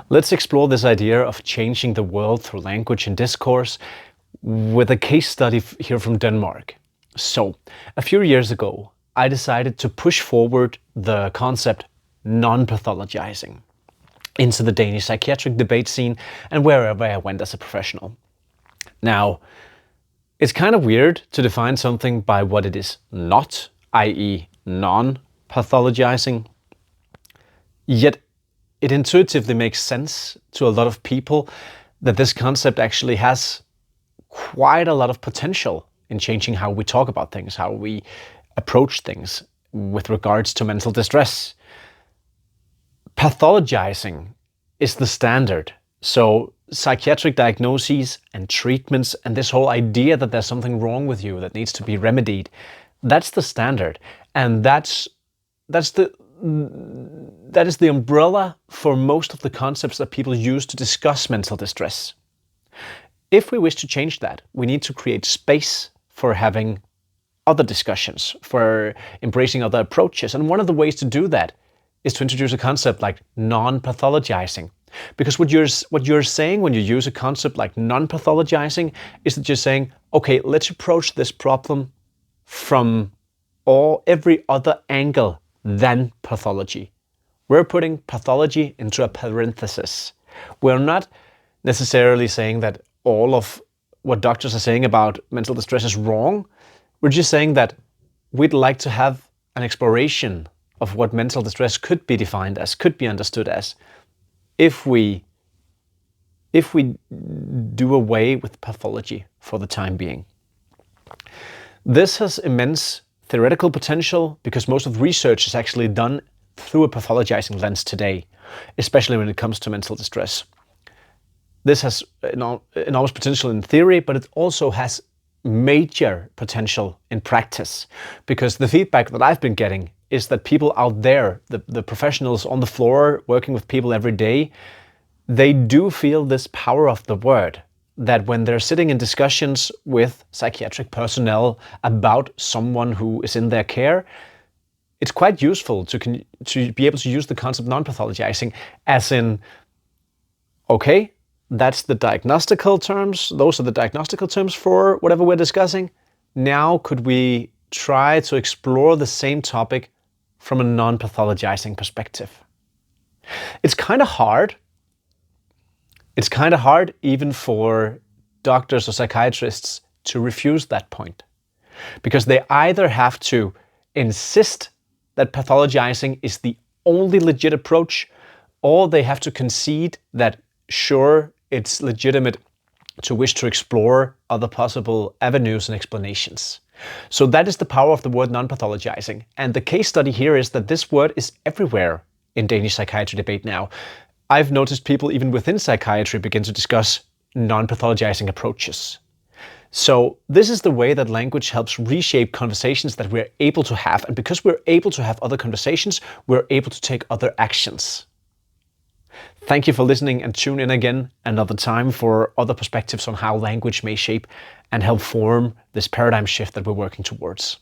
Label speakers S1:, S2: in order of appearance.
S1: Let's explore this idea of changing the world through language and discourse with a case study here from Denmark. So, a few years ago, I decided to push forward the concept non-pathologizing into the Danish psychiatric debate scene and wherever I went as a professional. Now, it's kind of weird to define something by what it is not, i.e. non-pathologizing, yet it intuitively makes sense to a lot of people that this concept actually has quite a lot of potential in changing how we talk about things, how we approach things with regards to mental distress. Pathologizing is the standard. So psychiatric diagnoses and treatments and this whole idea that there's something wrong with you that needs to be remedied, that's the standard. And that is the umbrella for most of the concepts that people use to discuss mental distress. If we wish to change that, we need to create space for having other discussions, for embracing other approaches. And one of the ways to do that is to introduce a concept like non-pathologizing. Because what you're saying when you use a concept like non-pathologizing is that you're saying, okay, let's approach this problem from every other angle than pathology. We're putting pathology into a parenthesis. We're not necessarily saying that all of what doctors are saying about mental distress is wrong. We're just saying that we'd like to have an exploration of what mental distress could be defined as, could be understood as, if we do away with pathology for the time being. This has immense theoretical potential because most of the research is actually done through a pathologizing lens today, especially when it comes to mental distress. This has enormous potential in theory, but it also has major potential in practice, because the feedback that I've been getting is that people out there, the professionals on the floor working with people every day, they do feel this power of the word, that when they're sitting in discussions with psychiatric personnel about someone who is in their care, it's quite useful to be able to use the concept non-pathologizing as in, okay, that's the diagnostical terms, those are the diagnostical terms for whatever we're discussing. Now could we try to explore the same topic from a non-pathologizing perspective? It's kind of hard. It's kind of hard even for doctors or psychiatrists to refuse that point, because they either have to insist that pathologizing is the only legit approach, or they have to concede that, sure, it's legitimate to wish to explore other possible avenues and explanations. So that is the power of the word non-pathologizing. And the case study here is that this word is everywhere in Danish psychiatry debate now. I've noticed people even within psychiatry begin to discuss non-pathologizing approaches. So this is the way that language helps reshape conversations that we're able to have. And because we're able to have other conversations, we're able to take other actions. Thank you for listening, and tune in again another time for other perspectives on how language may shape and help form this paradigm shift that we're working towards.